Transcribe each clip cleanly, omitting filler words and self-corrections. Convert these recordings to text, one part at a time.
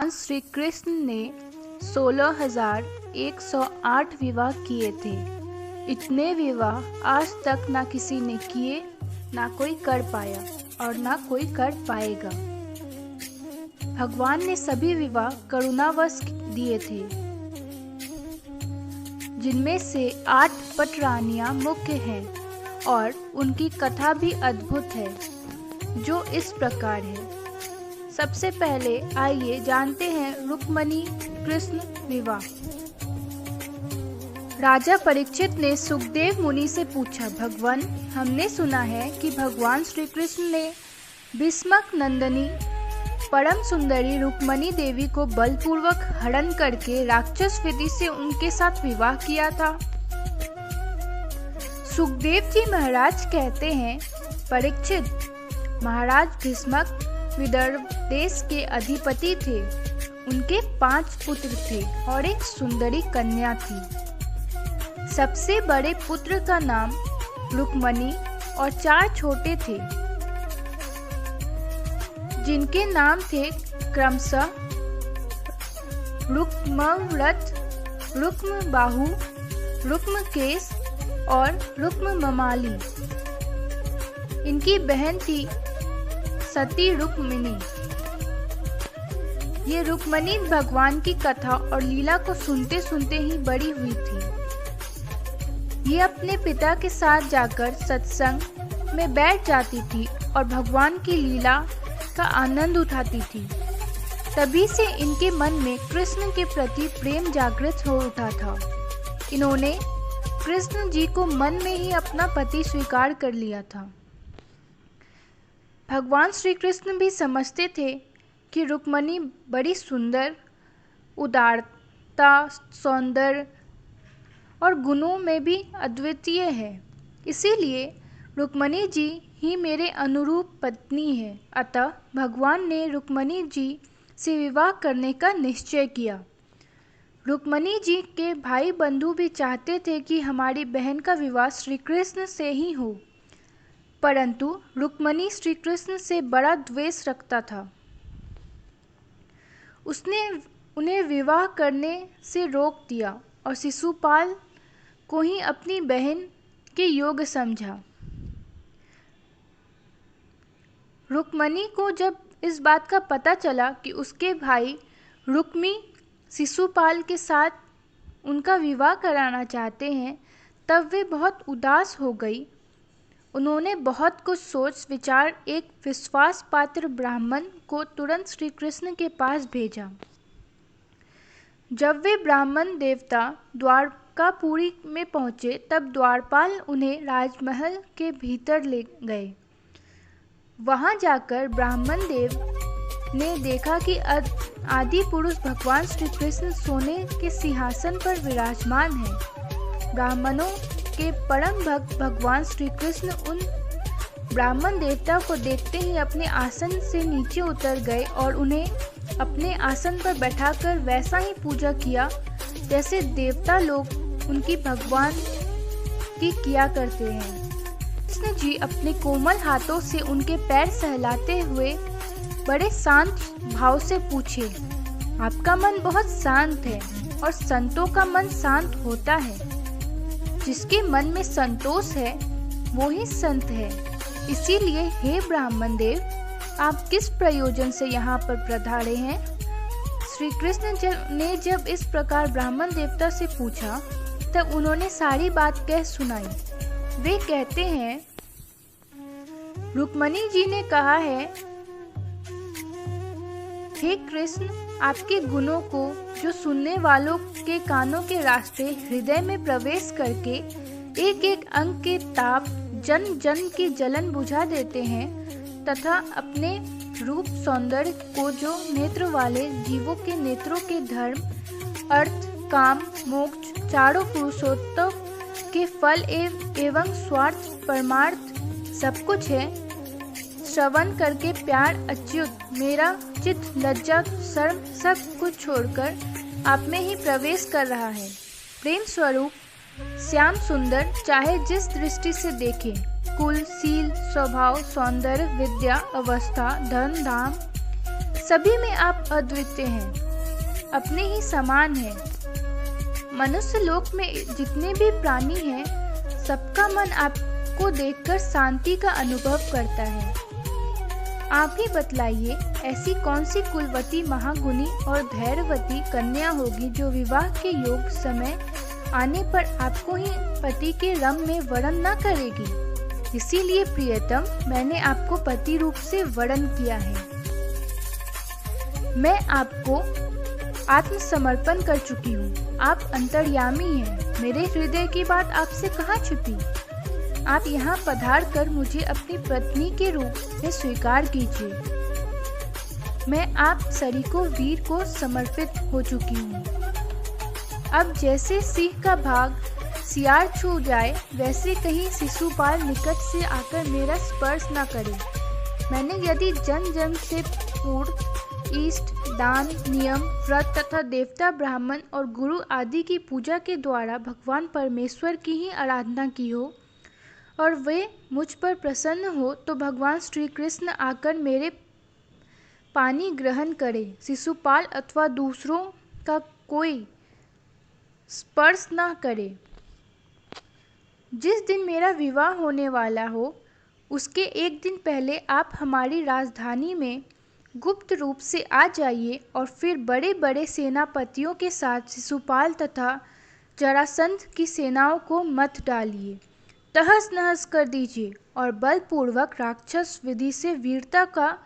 श्री कृष्ण ने 16,108 विवाह किए थे। इतने विवाह आज तक ना किसी ने किए, ना कोई कर पाया और ना कोई कर पाएगा। भगवान ने सभी विवाह करुणावश दिए थे, जिनमें से 8 पटरानियां मुख्य हैं और उनकी कथा भी अद्भुत है, जो इस प्रकार है। सबसे पहले आइए जानते हैं रुक्मणी कृष्ण विवाह। राजा परीक्षित ने सुखदेव मुनि से पूछा, भगवान, हमने सुना है कि भगवान श्री कृष्ण ने भीष्मक नंदनी परम सुंदरी रुक्मणी देवी को बलपूर्वक हरण करके राक्षस विधि से उनके साथ विवाह किया था। सुखदेव जी महाराज कहते हैं, परीक्षित, महाराज भीष्मक विदर्भ देश के अधिपति थे। उनके 5 पुत्र थे और एक सुंदरी कन्या थी। सबसे बड़े पुत्र का नाम रुक्मणी और 4 छोटे थे, जिनके नाम थे क्रमशः रुक्मव्रत, रुक्मबाहु, रुक्मकेश और रुक्ममाली। इनकी बहन थी सती रुक्मिणी। ये रुक्मणी भगवान की कथा और लीला को सुनते सुनते ही बड़ी हुई थी। ये अपने पिता के साथ जाकर सत्संग में बैठ जाती थी और भगवान की लीला का आनंद उठाती थी। तभी से इनके मन में कृष्ण के प्रति प्रेम जागृत हो उठा था। इन्होंने कृष्ण जी को मन में ही अपना पति स्वीकार कर लिया था। भगवान श्री कृष्ण भी समझते थे कि रुक्मणी बड़ी सुंदर, उदारता, सौंदर्य और गुणों में भी अद्वितीय है। इसीलिए रुक्मणी जी ही मेरे अनुरूप पत्नी है। अतः भगवान ने रुक्मणी जी से विवाह करने का निश्चय किया। रुक्मणी जी के भाई बंधु भी चाहते थे कि हमारी बहन का विवाह श्री कृष्ण से ही हो, परंतु रुक्मणी श्री कृष्ण से बड़ा द्वेष रखता था। उसने उन्हें विवाह करने से रोक दिया और शिशुपाल को ही अपनी बहन के योग्य समझा। रुक्मणी को जब इस बात का पता चला कि उसके भाई रुक्मी शिशुपाल के साथ उनका विवाह कराना चाहते हैं, तब वे बहुत उदास हो गई। उन्होंने बहुत कुछ सोच विचार एक विश्वास पात्र ब्राह्मण को तुरंत श्री कृष्ण के पास भेजा। जब वे ब्राह्मण देवता द्वारकापुरी में पहुँचे, तब द्वारपाल उन्हें राजमहल के भीतर ले गए। वहाँ जाकर ब्राह्मण देव ने देखा कि आदि पुरुष भगवान श्री कृष्ण सोने के सिंहासन पर विराजमान हैं। ब्राह्मणों के परम भक्त भगवान श्री कृष्ण उन ब्राह्मण देवता को देखते ही अपने आसन से नीचे उतर गए और उन्हें अपने आसन पर बैठाकर वैसा ही पूजा किया जैसे देवता लोग उनकी भगवान की किया करते हैं। कृष्ण जी अपने कोमल हाथों से उनके पैर सहलाते हुए बड़े शांत भाव से पूछे, आपका मन बहुत शांत है और संतों का मन शांत होता है। जिसके मन में संतोष है वो ही संत है। इसीलिए हे ब्राह्मण देव, आप किस प्रयोजन से यहाँ पर पधारे हैं? श्री कृष्ण ने जब इस प्रकार ब्राह्मण देवता से पूछा, तब उन्होंने सारी बात कह सुनाई। वे कहते हैं, रुक्मणी जी ने कहा है, हे कृष्ण, आपके गुणों को जो सुनने वालों के कानों के रास्ते हृदय में प्रवेश करके एक एक अंग के ताप जन जन की जलन बुझा देते हैं, तथा अपने रूप सौंदर्य को जो नेत्र वाले जीवों के नेत्रों के धर्म, अर्थ, काम, मोक्ष चारों पुरुषोत्तम के फल एवं स्वार्थ परमार्थ सब कुछ है, श्रवण करके प्यार अच्युत मेरा चित्त लज्जा शर्म सब कुछ छोड़कर आप में ही प्रवेश कर रहा है। प्रेम स्वरूप श्याम सुंदर चाहे जिस दृष्टि से देखें, कुल, शील, स्वभाव, सौंदर्य, विद्या, अवस्था, धन, धाम सभी में आप अद्वितीय हैं, अपने ही समान हैं। मनुष्य लोक में जितने भी प्राणी हैं, सबका मन आपको देखकर शांति का अनुभव करता है। आप ही बतलाइए, ऐसी कौन सी कुलवती, महागुणी और धैर्यवती कन्या होगी जो विवाह के योग समय आने पर आपको ही पति के रंग में वरण न करेगी। इसीलिए प्रियतम, मैंने आपको पति रूप से वरण किया है। मैं आपको आत्मसमर्पण कर चुकी हूँ। आप अंतर्यामी हैं। मेरे हृदय की बात आपसे कहाँ छुपी। आप यहाँ पधार कर मुझे अपनी पत्नी के रूप में स्वीकार कीजिए। मैं आप सरीको वीर को समर्पित हो चुकी हूँ। अब जैसे सिंह का भाग सियार छू जाए, वैसे कहीं शिशुपाल निकट से आकर मेरा स्पर्श न करे। मैंने यदि जन्म जन्म से पूर्व इष्ट, दान, नियम, व्रत तथा देवता, ब्राह्मण और गुरु आदि की पूजा के द्वारा भगवान परमेश्वर की ही आराधना की हो और वे मुझ पर प्रसन्न हो, तो भगवान श्री कृष्ण आकर मेरे पानी ग्रहण करे, शिशुपाल अथवा दूसरों का कोई स्पर्श न करे। जिस दिन मेरा विवाह होने वाला हो, उसके एक दिन पहले आप हमारी राजधानी में गुप्त रूप से आ जाइए और फिर बड़े बड़े सेनापतियों के साथ शिशुपाल तथा जरासंध की सेनाओं को मत डालिए, तहस नहस कर दीजिए और बलपूर्वक राक्षस विधि से वीरता का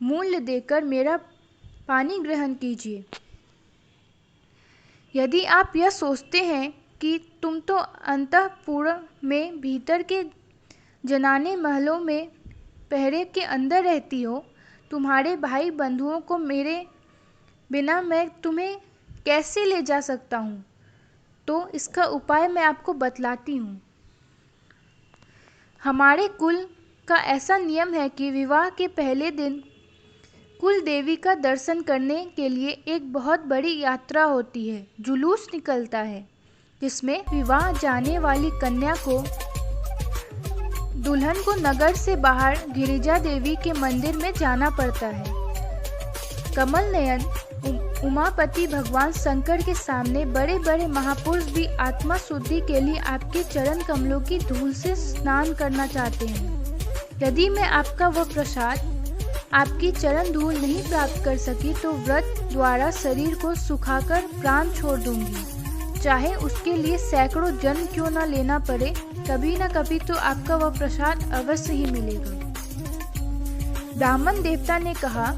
मूल्य देकर मेरा पानी ग्रहण कीजिए। यदि आप यह सोचते हैं कि तुम तो अंतःपुर में भीतर के जनाने महलों में पहरे के अंदर रहती हो, तुम्हारे भाई बंधुओं को मेरे बिना मैं तुम्हें कैसे ले जा सकता हूँ, तो इसका उपाय मैं आपको बतलाती हूँ। हमारे कुल का ऐसा नियम है कि विवाह के पहले दिन कुल देवी का दर्शन करने के लिए एक बहुत बड़ी यात्रा होती है, जुलूस निकलता है, जिसमें विवाह जाने वाली कन्या को दुल्हन को नगर से बाहर गिरिजा देवी के मंदिर में जाना पड़ता है। कमल नयन उमापति भगवान शंकर के सामने बड़े बड़े महापुरुष भी आत्मा शुद्धि के लिए आपके चरण कमलों की धूल से स्नान करना चाहते हैं। यदि मैं आपका वह प्रसाद, आपकी चरण धूल नहीं प्राप्त कर सकी, तो व्रत द्वारा शरीर को सुखाकर प्राण छोड़ दूंगी, चाहे उसके लिए सैकड़ों जन्म क्यों न लेना पड़े। कभी न कभी तो आपका वह प्रसाद अवश्य ही मिलेगा। ब्राह्मण देवता ने कहा,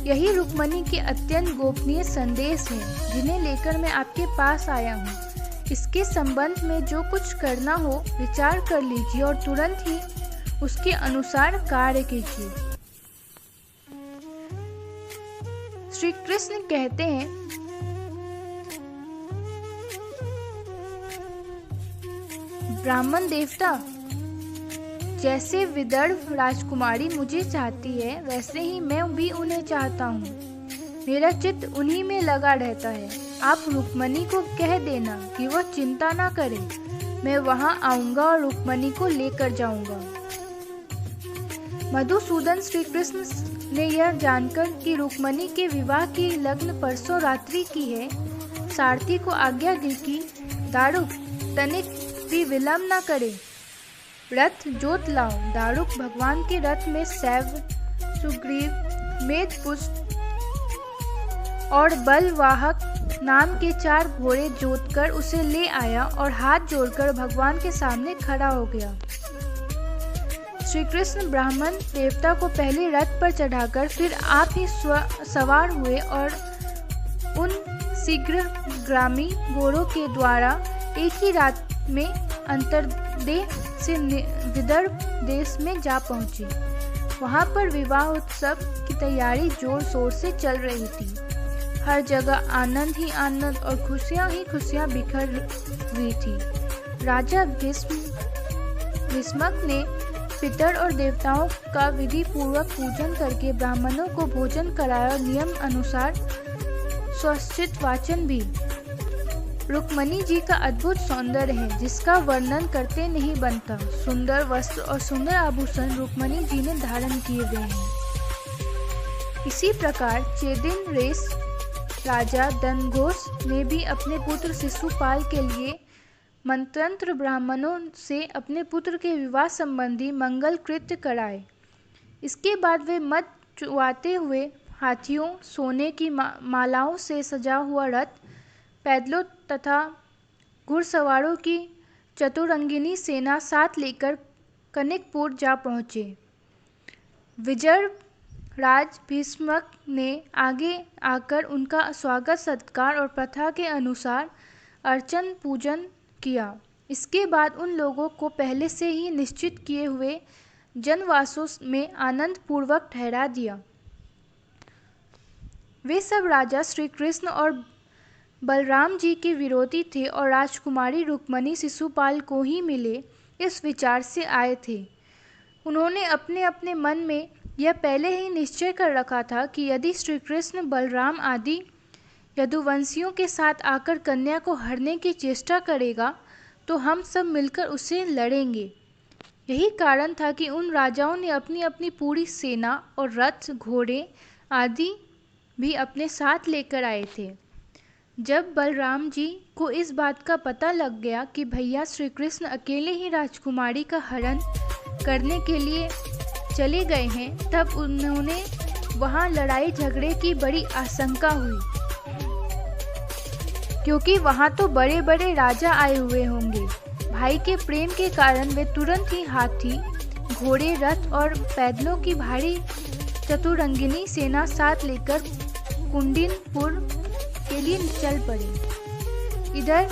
यही रुक्मणी के अत्यंत गोपनीय संदेश हैं, जिन्हें लेकर मैं आपके पास आया हूँ। इसके संबंध में जो कुछ करना हो विचार कर लीजिए और तुरंत ही उसके अनुसार कार्य कीजिए। श्री कृष्ण कहते हैं, ब्राह्मण देवता, जैसे विदर्भ राजकुमारी मुझे चाहती है, वैसे ही मैं भी उन्हें चाहता हूँ। मेरा चित्त उन्हीं में लगा रहता है। आप रुक्मणी को कह देना कि वह चिंता ना करे, मैं वहाँ आऊँगा और रुक्मणी को लेकर जाऊँगा। मधुसूदन श्री कृष्ण ने यह जानकर कि रुक्मणी के विवाह की लग्न परसों रात्रि की है, सारथी को आज्ञा दी कि दारुक तनिक भी विलंब न करे, रथ जोत लाओ। दारुक भगवान के रथ में शैव, सुग्रीव, मेधपुष्प और बलवाहक नाम के 4 घोड़े जोतकर उसे ले आया और हाथ जोड़कर भगवान के सामने खड़ा हो गया। श्री कृष्ण ब्राह्मण देवता को पहले रथ पर चढ़ाकर फिर आप ही सवार हुए और उन शीघ्रगामी घोड़ों के द्वारा एक ही रात में अंतर्देश से विदर्भ देश में जा पहुंचे। वहां पर विवाह उत्सव की तैयारी जोर शोर से चल रही थी। हर जगह आनंद ही आनंद और खुशियां ही खुशियां बिखर हुई थी। राजा भीष्मक ने पितर और देवताओं का विधि पूर्वक पूजन करके ब्राह्मणों को भोजन कराया और नियम अनुसार स्वस्तिक वाचन भी। रुक्मणी जी का अद्भुत सौंदर्य है, जिसका वर्णन करते नहीं बनता। सुंदर वस्त्र और सुंदर आभूषण रुक्मणी जी ने धारण किए हुए हैं। इसी प्रकार चेदिन रेस राजा दनघोष ने भी अपने पुत्र शिशुपाल के लिए मंत्रंत ब्राह्मणों से अपने पुत्र के विवाह संबंधी मंगल कृत्य कराए। इसके बाद वे मद चुआते हुए हाथियों, सोने की मालाओं से सजा हुआ रथ, पैदलों तथा घुड़सवारों की चतुरंगिनी सेना साथ लेकर कनकपुर जा पहुँचे। विदर्भ राज भीष्मक ने आगे आकर उनका स्वागत सत्कार और प्रथा के अनुसार अर्चन पूजन किया। इसके बाद उन लोगों को पहले से ही निश्चित किए हुए जनवासों में आनंद पूर्वक ठहरा दिया। वे सब राजा श्री कृष्ण और बलराम जी के विरोधी थे और राजकुमारी रुक्मणी शिशुपाल को ही मिले, इस विचार से आए थे। उन्होंने अपने अपने मन में यह पहले ही निश्चय कर रखा था कि यदि श्री कृष्ण, बलराम आदि यदुवंशियों के साथ आकर कन्या को हरने की चेष्टा करेगा तो हम सब मिलकर उसे लड़ेंगे। यही कारण था कि उन राजाओं ने अपनी अपनी पूरी सेना और रथ, घोड़े आदि भी अपने साथ लेकर आए थे। जब बलराम जी को इस बात का पता लग गया कि भैया श्री कृष्ण अकेले ही राजकुमारी का हरण करने के लिए चले गए हैं, तब उन्होंने वहां लड़ाई झगड़े की बड़ी आशंका हुई, क्योंकि वहां तो बड़े बड़े राजा आए हुए होंगे। भाई के प्रेम के कारण वे तुरंत ही हाथी, घोड़े, रथ और पैदलों की भारी चतुरंगिनी सेना साथ लेकर कुंडिनपुर के लिए चल पड़े। इधर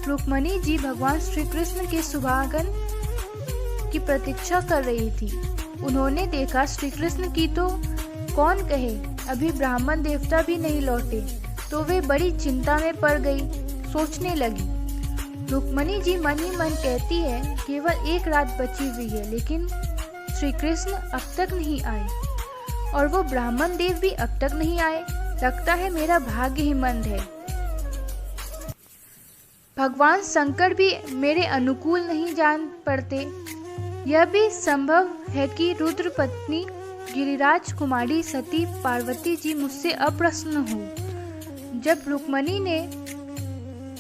रुक्मणी जी भगवान श्री कृष्ण के सुभागन की प्रतीक्षा कर रही थी। उन्होंने देखा श्री कृष्ण की तो कौन कहे, अभी ब्राह्मण देवता भी नहीं लौटे, तो वे बड़ी चिंता में पड़ गई। सोचने लगी, रुक्मणी जी मन ही मन कहती है केवल एक रात बची हुई है, लेकिन श्री कृष्ण अब तक नहीं आए और वो ब्राह्मण देव भी अब तक नहीं आए। लगता है मेरा भाग्य ही मंद है। भगवान शंकर भी मेरे अनुकूल नहीं जान पड़ते। यह भी संभव है कि रुद्र पत्नी गिरिराज कुमारी सती पार्वती जी मुझसे अप्रसन्न हो। जब रुक्मणी ने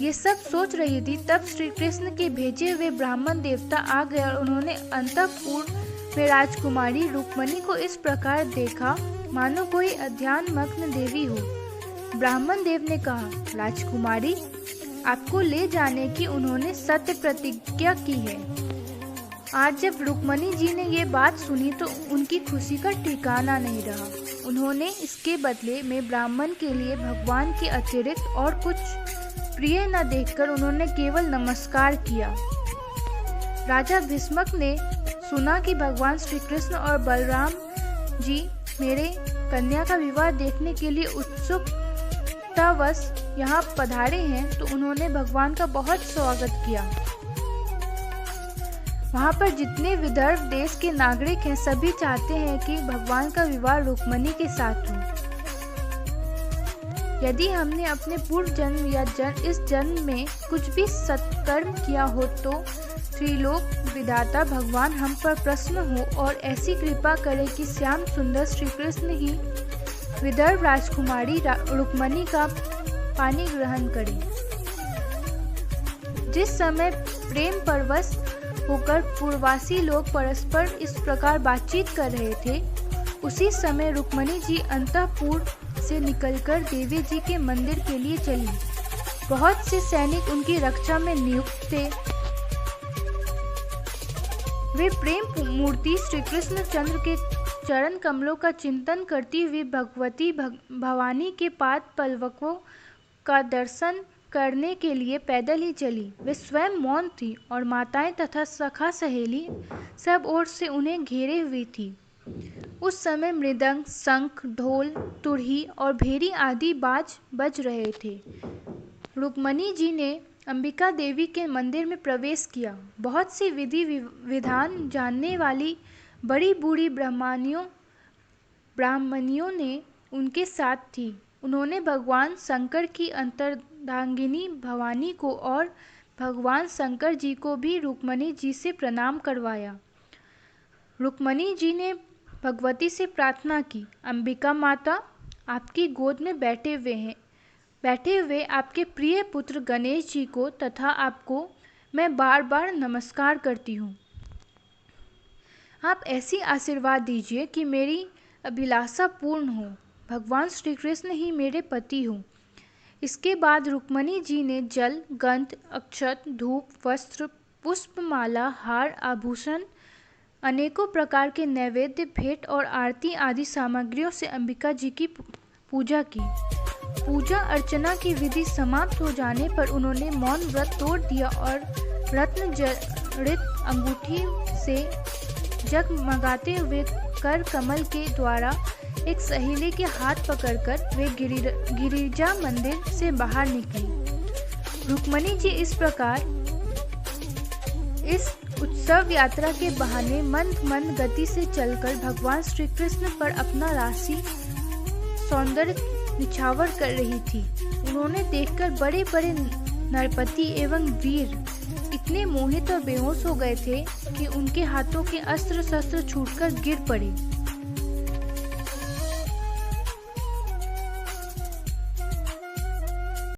ये सब सोच रही थी, तब श्री कृष्ण के भेजे हुए ब्राह्मण देवता आ गए और उन्होंने अंतःपुर में राजकुमारी रुक्मणी को इस प्रकार देखा मानो कोई अध्यान मग्न देवी हो। ब्राह्मण देव ने कहा, राजकुमारी, आपको ले जाने की उन्होंने सत्य प्रतिज्ञा की है। आज जब रुक्मणी जी ने ये बात सुनी तो उनकी खुशी का ठिकाना नहीं रहा। उन्होंने इसके बदले में ब्राह्मण के लिए भगवान के अतिरिक्त और कुछ प्रिय न देखकर उन्होंने केवल नमस्कार किया। राजा भीष्मक ने सुना कि भगवान श्री कृष्ण और बलराम जी मेरे कन्या का विवाह देखने के लिए उत्सुकतावश यहाँ पधारे हैं, तो उन्होंने भगवान का बहुत स्वागत किया। वहाँ पर जितने विदर्भ देश के नागरिक हैं, सभी चाहते हैं कि भगवान का विवाह रुक्मणी के साथ हो। यदि हमने अपने पूर्व जन्म या इस जन्म में कुछ भी सत्कर्म किया हो तो त्रिलोक विधाता भगवान हम पर प्रसन्न हो और ऐसी कृपा करे कि श्याम सुंदर श्री कृष्ण ही विदर्भ राजकुमारी रुक्मणी का पानी ग्रहण करें। जिस समय प्रेम परवश होकर पूर्ववासी लोग परस्पर इस प्रकार बातचीत कर रहे थे, उसी समय रुक्मणी जी अंतःपुर से निकलकर देवी जी के मंदिर के लिए चली। बहुत से सैनिक उनकी रक्षा में नियुक्त थे। वे प्रेम मूर्ति श्री कृष्ण चंद्र के चरण कमलों का चिंतन करती हुई भगवती भवानी के पाद पल्लवों का दर्शन करने के लिए पैदल ही चली। वे स्वयं मौन थी और माताएं तथा सखा सहेली सब ओर से उन्हें घेरे हुई थी। उस समय मृदंग, शंख, ढोल, तुरही और भेरी आदि बाज बज रहे थे। रुक्मणी जी ने अंबिका देवी के मंदिर में प्रवेश किया। बहुत सी विधि विधान जानने वाली बड़ी बूढ़ी ब्राह्मणियों ने उनके साथ थी। उन्होंने भगवान शंकर की अंतर्धांगिनी भवानी को और भगवान शंकर जी को भी रुक्मणी जी से प्रणाम करवाया। रुक्मणी जी ने भगवती से प्रार्थना की, अंबिका माता, आपकी गोद में बैठे हुए आपके प्रिय पुत्र गणेश जी को तथा आपको मैं बार बार नमस्कार करती हूँ। आप ऐसी आशीर्वाद दीजिए कि मेरी अभिलाषा पूर्ण हो। भगवान श्री कृष्ण ही मेरे पति हो। इसके बाद रुक्मणी जी ने जल, गंध, अक्षत, धूप, वस्त्र, पुष्पमाला, हार, आभूषण, अनेकों प्रकार के नैवेद्य, भेंट और आरती आदि सामग्रियों से अंबिका जी की पूजा की। पूजा अर्चना की विधि समाप्त हो जाने पर उन्होंने मौन व्रत तोड़ दिया और रत्न जड़ित अंगूठी से जगमगाते हुए कर कमल के द्वारा एक सहेली के हाथ पकड़कर वे गिरिजा मंदिर से बाहर निकली। रुक्मणी जी इस प्रकार इस उत्सव यात्रा के बहाने मंद गति से चलकर भगवान श्री कृष्ण पर अपना राशि सौंदर्य निछावर कर रही थी। उन्होंने देखकर बड़े बड़े नरपति एवं वीर इतने मोहित और बेहोश हो गए थे कि उनके हाथों के अस्त्र शस्त्र छूटकर गिर पड़े।